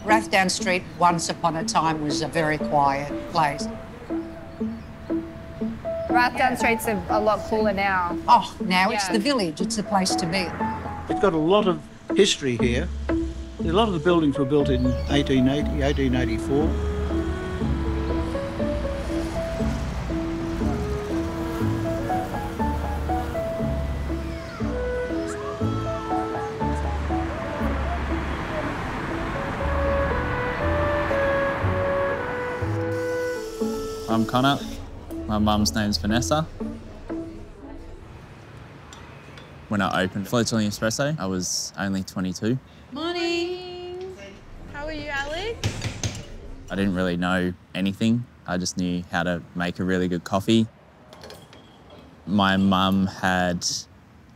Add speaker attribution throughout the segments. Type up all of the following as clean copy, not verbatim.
Speaker 1: Rathdowne Street, once upon a time, was a very quiet place.
Speaker 2: Rathdowne Street's a lot cooler now.
Speaker 1: Oh, now it's the village. It's the place to be.
Speaker 3: It's got a lot of history here. A lot of the buildings were built in 1880, 1884.
Speaker 4: I'm Connor. My mum's name's Vanessa. When I opened Floating Espresso, I was only 22.
Speaker 2: Morning. How are you, Alex?
Speaker 4: I didn't really know anything. I just knew how to make a really good coffee. My mum had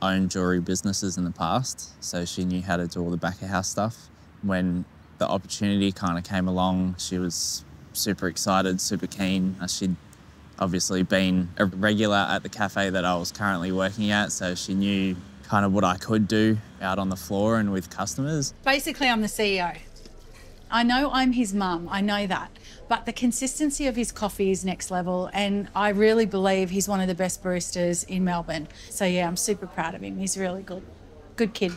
Speaker 4: owned jewellery businesses in the past, so she knew how to do all the back of house stuff. When the opportunity kind of came along, she was super excited, super keen. She'd obviously been a regular at the cafe that I was currently working at, so she knew kind of what I could do out on the floor and with customers.
Speaker 5: Basically, I'm the CEO. I know I'm his mum, I know that, but the consistency of his coffee is next level, and I really believe he's one of the best baristas in Melbourne. So yeah, I'm super proud of him. He's really good. Good kid.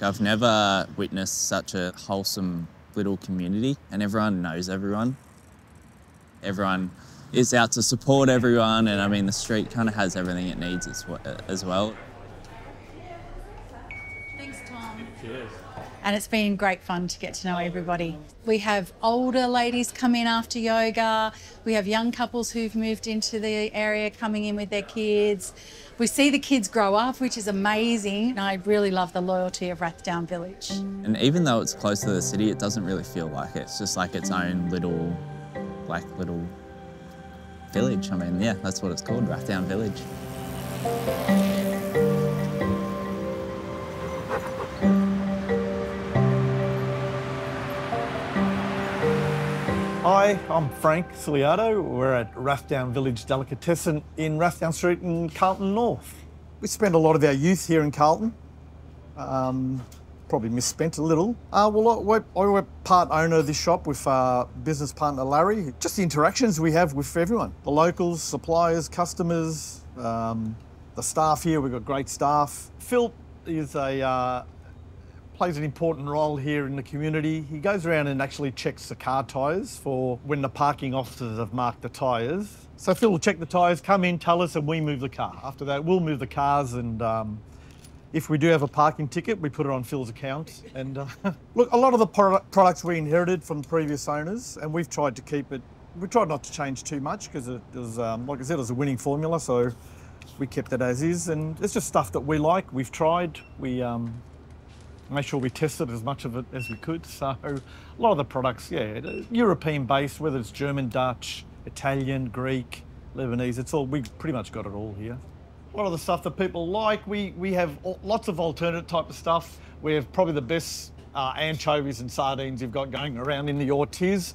Speaker 4: I've never witnessed such a wholesome little community, and everyone knows everyone. Everyone is out to support everyone, and I mean, the street kind of has everything it needs as well.
Speaker 5: Thanks, Tom. Cheers. And it's been great fun to get to know everybody. We have older ladies come in after yoga. We have young couples who've moved into the area coming in with their kids. We see the kids grow up, which is amazing. And I really love the loyalty of Rathdowne Village.
Speaker 4: And even though it's close to the city, it doesn't really feel like it. It's just like its own little village. I mean, yeah, that's what it's called, Rathdowne Village.
Speaker 6: Hi, I'm Frank Ciliato. We're at Rathdowne Village Delicatessen in Rathdowne Street in Carlton North. We spend a lot of our youth here in Carlton. Probably misspent a little. We're part owner of this shop with business partner Larry. Just the interactions we have with everyone. The locals, suppliers, customers, the staff here, we've got great staff. Phil is plays an important role here in the community. He goes around and actually checks the car tyres for when the parking officers have marked the tyres. So Phil will check the tyres, come in, tell us, and we move the car. After that, we'll move the cars, and if we do have a parking ticket, we put it on Phil's account. And look, a lot of the products we inherited from previous owners, and we've tried to keep it, we tried not to change too much because it was, like I said, it was a winning formula, so we kept it as is. And it's just stuff that we like, we've tried. We make sure we tested as much of it as we could. So a lot of the products, yeah, European based, whether it's German, Dutch, Italian, Greek, Lebanese, it's all, we pretty much got it all here. A lot of the stuff that people like, we have lots of alternate type of stuff. We have probably the best anchovies and sardines you've got going around in the Ortiz.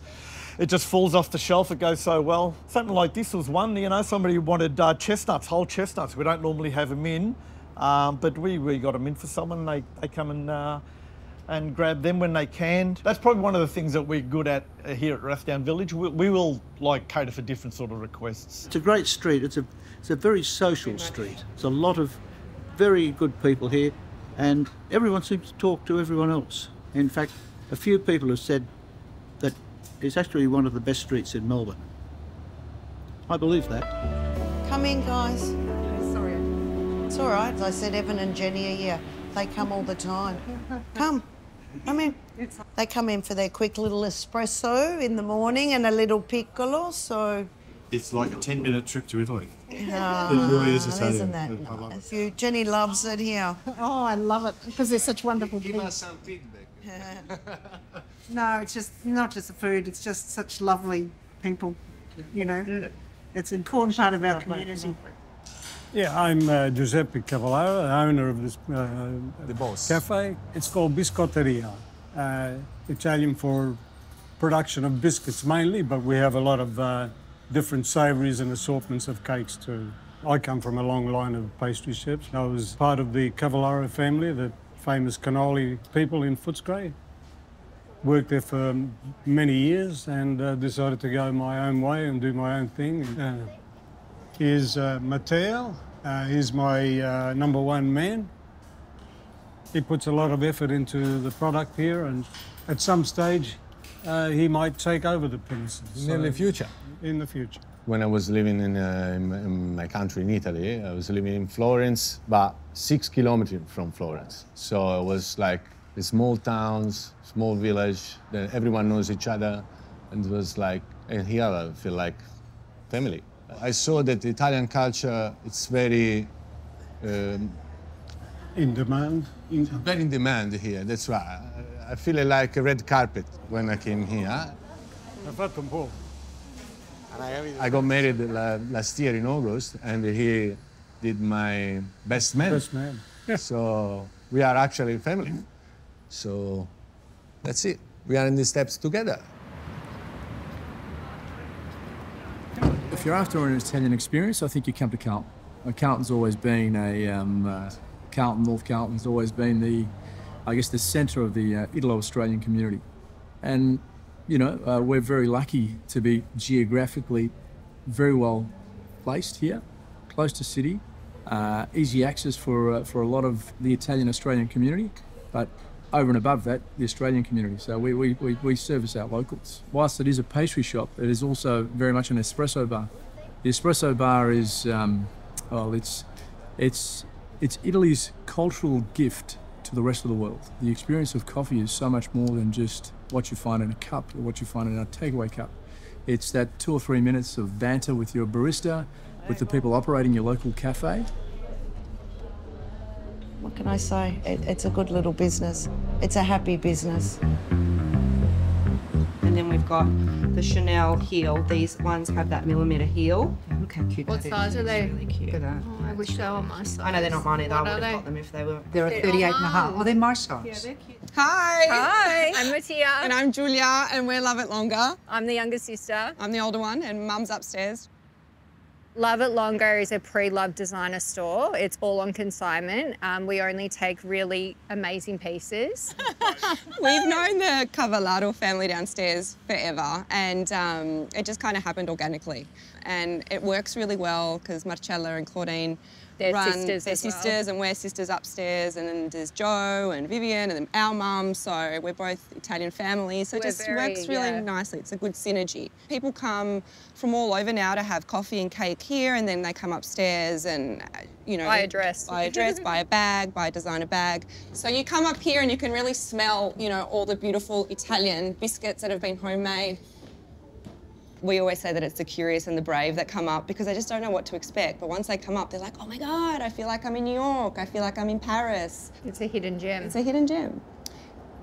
Speaker 6: It just falls off the shelf, it goes so well. Something like this was one, you know, somebody wanted chestnuts, whole chestnuts. We don't normally have them in. But we got them in for someone. They come and grab them when they can. That's probably one of the things that we're good at here at Rathdowne Village. We will cater for different sort of requests.
Speaker 3: It's a great street. It's a very social street. There's a lot of very good people here, and everyone seems to talk to everyone else. In fact, a few people have said that it's actually one of the best streets in Melbourne. I believe that.
Speaker 7: Come in, guys. It's all right. I said Evan and Jenny are here. They come all the time. Come in. They come in for their quick little espresso in the morning and a little piccolo, so...
Speaker 8: It's like a 10-minute trip to Italy.
Speaker 7: Oh,
Speaker 8: it really is Italian.
Speaker 7: Isn't that nice? Jenny loves it here.
Speaker 9: Oh, I love it, because they're such wonderful people.
Speaker 8: Give us some feedback.
Speaker 9: No, it's just not just the food, it's just such lovely people, you know. It's an important part of our community.
Speaker 10: Yeah, I'm Giuseppe Cavallaro, the owner of this
Speaker 8: the boss.
Speaker 10: Cafe. It's called Biscotteria, Italian for production of biscuits mainly, but we have a lot of different savouries and assortments of cakes too. I come from a long line of pastry chefs. I was part of the Cavallaro family that famous cannoli people in Footscray. Worked there for many years and decided to go my own way and do my own thing. Here's Matteo. He's my number one man. He puts a lot of effort into the product here, and at some stage he might take over the premises.
Speaker 8: In the future?
Speaker 10: In the future.
Speaker 8: When I was living in my country, in Italy, I was living in Florence, but 6 kilometers from Florence. So it was like the small towns, small village, then everyone knows each other, and it was like, and here I feel like family. I saw that the Italian culture, it's very...
Speaker 10: in demand.
Speaker 8: Very in demand here, that's right. I feel like a red carpet when I came here.
Speaker 10: Ho fatto un po'.
Speaker 8: I got married last year in August, and he did my best man.
Speaker 10: Best man. Yeah.
Speaker 8: So we are actually family. So that's it. We are in these steps together.
Speaker 11: If you're after an Italian experience, I think you come to Carlton. Carlton's always been North Carlton's always been the centre of the Italo-Australian community. And, you know, we're very lucky to be geographically very well placed here, close to city, easy access for a lot of the Italian-Australian community, but over and above that, the Australian community. So we service our locals. Whilst it is a pastry shop, it is also very much an espresso bar. The espresso bar is, it's Italy's cultural gift to the rest of the world. The experience of coffee is so much more than just what you find in a cup or what you find in a takeaway cup. It's that 2 or 3 minutes of banter with your barista, with the people operating your local cafe.
Speaker 7: What can I say? It's a good little business. It's a happy business.
Speaker 12: And then we've got the Chanel heel. These ones have that millimetre heel.
Speaker 2: Look how cute. What size are they?
Speaker 12: Really cute.
Speaker 2: Look at that. Oh, I wish they were my size.
Speaker 12: I know they're not mine either. I
Speaker 2: What
Speaker 12: would
Speaker 2: are
Speaker 12: have
Speaker 2: they?
Speaker 12: got them if they were.
Speaker 1: They're a 38 and a half. Oh, they're my size.
Speaker 2: Yeah, they're cute.
Speaker 13: Hi.
Speaker 2: Hi, I'm Mattia.
Speaker 13: And I'm Julia, and we're Love It Longer.
Speaker 2: I'm the younger sister.
Speaker 13: I'm the older one, and Mum's upstairs.
Speaker 2: Love It Longer is a pre-loved designer store. It's all on consignment. We only take really amazing pieces.
Speaker 13: We've known the Cavallaro family downstairs forever, and it just kind of happened organically. And it works really well because Marcella and Claudine
Speaker 2: They're
Speaker 13: run
Speaker 2: sisters
Speaker 13: their
Speaker 2: as well.
Speaker 13: sisters, and we're sisters upstairs, and then there's Joe and Vivian and then our mum, so we're both Italian families, so it
Speaker 2: We're
Speaker 13: just
Speaker 2: very,
Speaker 13: works really
Speaker 2: yeah.
Speaker 13: nicely. It's a good synergy. People come from all over now to have coffee and cake here, and then they come upstairs and, you know,
Speaker 2: Buy a dress.
Speaker 13: buy a dress, buy a bag, buy a designer bag. So you come up here and you can really smell, you know, all the beautiful Italian biscuits that have been homemade. We always say that it's the curious and the brave that come up because they just don't know what to expect. But once they come up, they're like, oh my God, I feel like I'm in New York. I feel like I'm in Paris.
Speaker 2: It's a hidden gem.
Speaker 13: It's a hidden gem.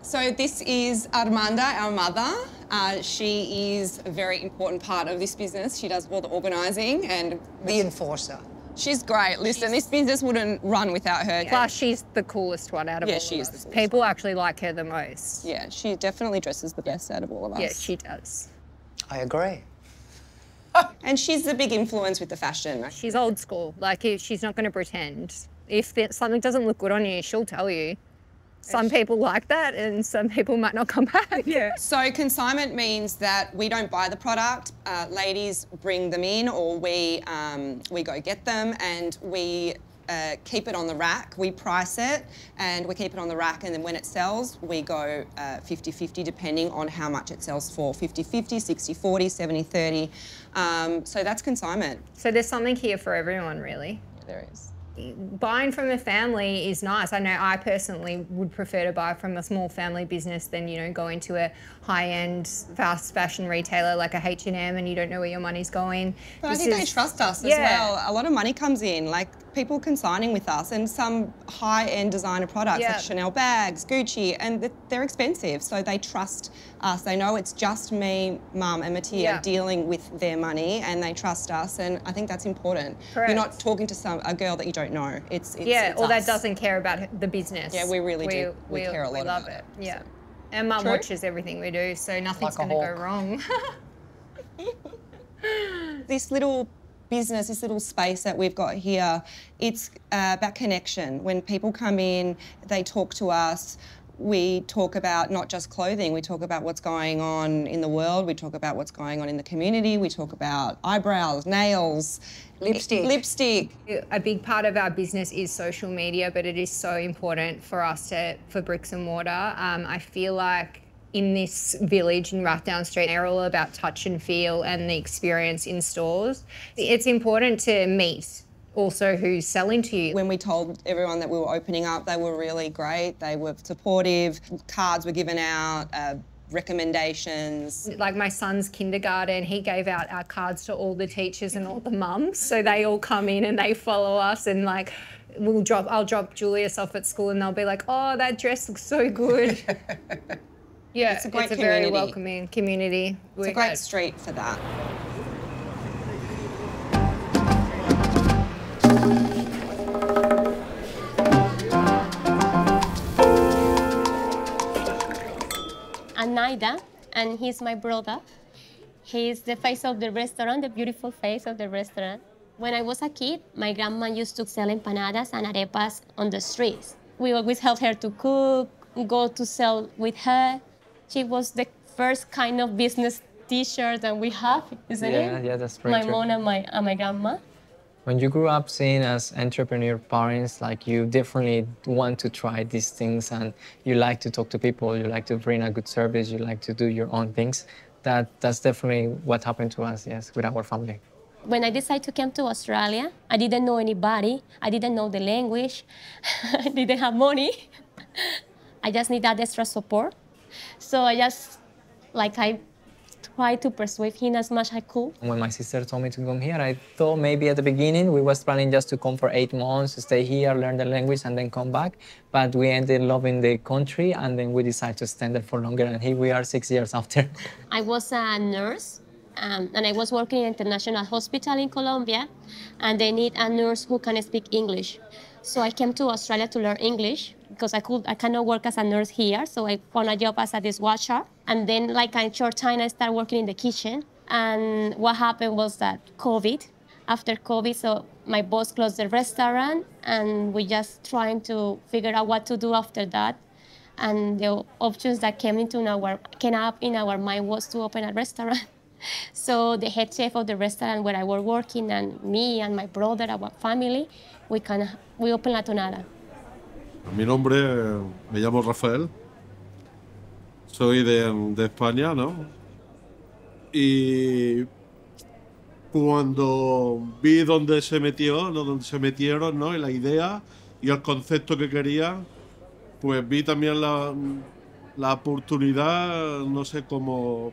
Speaker 13: So this is Armanda, our mother. She is a very important part of this business. She does all the organising and
Speaker 1: The enforcer.
Speaker 13: she's great. Listen, this business wouldn't run without her.
Speaker 2: Plus, she's the coolest one out of all
Speaker 13: Yeah, she
Speaker 2: of
Speaker 13: is
Speaker 2: us.
Speaker 13: the coolest
Speaker 2: People actually like her the most.
Speaker 13: Yeah, she definitely dresses the best out of all of us.
Speaker 2: Yeah, she does.
Speaker 1: I agree.
Speaker 13: And she's the big influence with the fashion.
Speaker 2: She's old school. Like, she's not going to pretend. If something doesn't look good on you, she'll tell you. Some people like that and some people might not come back. Yeah.
Speaker 13: So consignment means that we don't buy the product. Ladies bring them in, or we go get them, and we keep it on the rack. We price it and we keep it on the rack, and then when it sells, we go 50-50 depending on how much it sells for. 50-50, 60-40, 70-30. So that's consignment.
Speaker 2: So there's something here for everyone, really.
Speaker 13: Yeah, there is.
Speaker 2: Buying from a family is nice. I know I personally would prefer to buy from a small family business than, you know, going to a high-end fast fashion retailer like a H&M and you don't know where your money's going.
Speaker 13: But I think they trust us as well. A lot of money comes in, like people consigning with us, and some high-end designer products like Chanel bags, Gucci, and they're expensive, so they trust us. They know it's just me, Mum and Mattia dealing with their money, and they trust us, and I think that's important.
Speaker 2: Correct.
Speaker 13: You're not talking to a girl that you don't know. It's
Speaker 2: or that
Speaker 13: us.
Speaker 2: doesn't care about the business.
Speaker 13: Yeah, we really do. We care a lot
Speaker 2: We love
Speaker 13: about
Speaker 2: it.
Speaker 13: it.
Speaker 2: Yeah.
Speaker 13: So.
Speaker 2: And Mum
Speaker 13: True.
Speaker 2: watches everything we do, so nothing's
Speaker 1: Like a
Speaker 2: going to go
Speaker 1: hawk.
Speaker 2: wrong.
Speaker 13: This little business, this little space that we've got here, it's about connection. When people come in, they talk to us. We talk about not just clothing, we talk about what's going on in the world, we talk about what's going on in the community, we talk about eyebrows, nails, lipstick.
Speaker 2: A big part of our business is social media, but it is so important for us for bricks and mortar. I feel like in this village in Rathdowne Street, they're all about touch and feel and the experience in stores. It's important to meet also who's selling to you.
Speaker 13: When we told everyone that we were opening up, they were really great. They were supportive. Cards were given out, recommendations.
Speaker 2: Like my son's kindergarten, he gave out our cards to all the teachers and all the mums. So they all come in and they follow us, and like I'll drop Julius off at school and they'll be like, oh, that dress looks so good. Yeah,
Speaker 13: it's a great
Speaker 2: community. Very welcoming community.
Speaker 13: It's a great street for that.
Speaker 14: Naida, and he's my brother. He's the face of the restaurant, the beautiful face of the restaurant. When I was a kid, my grandma used to sell empanadas and arepas on the streets. We always helped her to cook, go to sell with her. She was the first kind of business teacher that we have, isn't it?
Speaker 15: Yeah, that's very
Speaker 14: my
Speaker 15: true.
Speaker 14: mom and my grandma.
Speaker 15: When you grew up seeing as entrepreneur parents, like you definitely want to try these things and you like to talk to people, you like to bring a good service, you like to do your own things. That's definitely what happened to us, yes, with our family.
Speaker 14: When I decided to come to Australia, I didn't know anybody. I didn't know the language. I didn't have money. I just need that extra support. So I tried to persuade him as much as I could.
Speaker 15: When my sister told me to come here, I thought maybe at the beginning we was planning just to come for 8 months, stay here, learn the language, and then come back. But we ended loving the country, and then we decided to stay there for longer, and here we are 6 years after.
Speaker 14: I was a nurse, and I was working in an international hospital in Colombia, and they need a nurse who can speak English. So I came to Australia to learn English because I cannot work as a nurse here. So I found a job as a dishwasher. And then like in short time, I started working in the kitchen. And what happened was that after COVID, so my boss closed the restaurant and we just trying to figure out what to do after that. And the options that came up in our mind was to open a restaurant. So the head chef of the restaurant where I was working and me and my brother, our family, we opened La Tonada.
Speaker 16: Mi nombre, me llamo Rafael, soy de España, ¿no? Y cuando vi dónde se metió, ¿no? Dónde se metieron, ¿no? Y la idea y el concepto que quería, pues vi también la oportunidad, no sé cómo...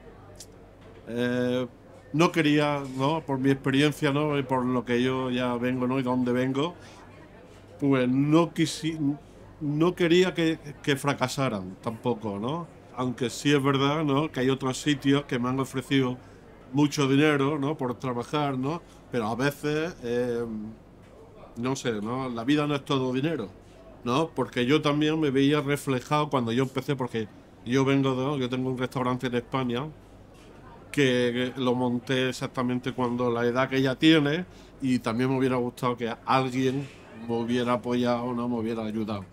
Speaker 16: no quería, ¿no? Por mi experiencia, ¿no? Y por lo que yo ya vengo, ¿no? Y dónde vengo, pues no quería que fracasaran tampoco, ¿no? Aunque sí es verdad, ¿no? Que hay otros sitios que me han ofrecido mucho dinero, ¿no? Por trabajar, ¿no? Pero a veces, no sé, ¿no? La vida no es todo dinero, ¿no? Porque yo también me veía reflejado cuando yo empecé, porque yo tengo un restaurante en España que lo monté exactamente cuando la edad que ella tiene, y también me hubiera gustado que alguien me hubiera apoyado o no me hubiera ayudado.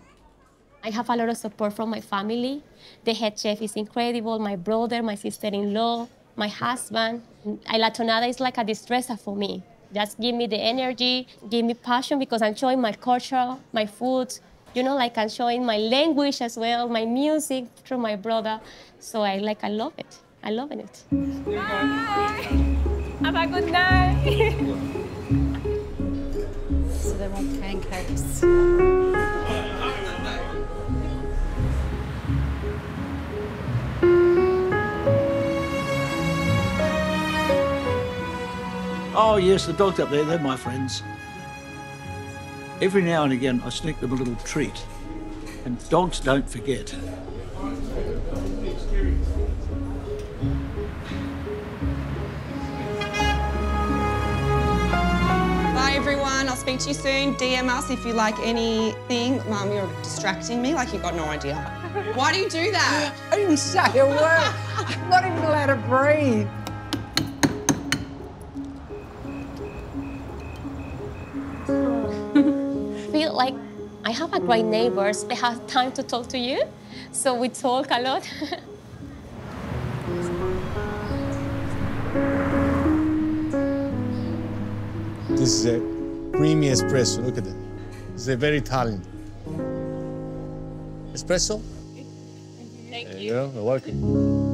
Speaker 14: I have a lot of support from my family. The head chef is incredible, my brother, my sister-in-law, my husband. La Tonada is like a distressor for me. Just give me the energy, give me passion, because I'm showing my culture, my food, you know, like I'm showing my language as well, my music through my brother. So I love it. I love it.
Speaker 2: Bye. Have a good night.
Speaker 5: So they want pancakes.
Speaker 3: Oh yes, the dogs up there, they're my friends. Every now and again I sneak them a little treat, and dogs don't forget.
Speaker 13: Bye everyone, I'll speak to you soon. DM us if you like anything. Mum, you're distracting me like you've got no idea. Why do you do that?
Speaker 9: I didn't say a word. I'm not even allowed to breathe.
Speaker 14: I have a great neighbors. They have time to talk to you, so we talk a lot.
Speaker 8: This is a creamy espresso, look at it. It's a very Italian. Espresso?
Speaker 14: Thank
Speaker 8: you. You're welcome.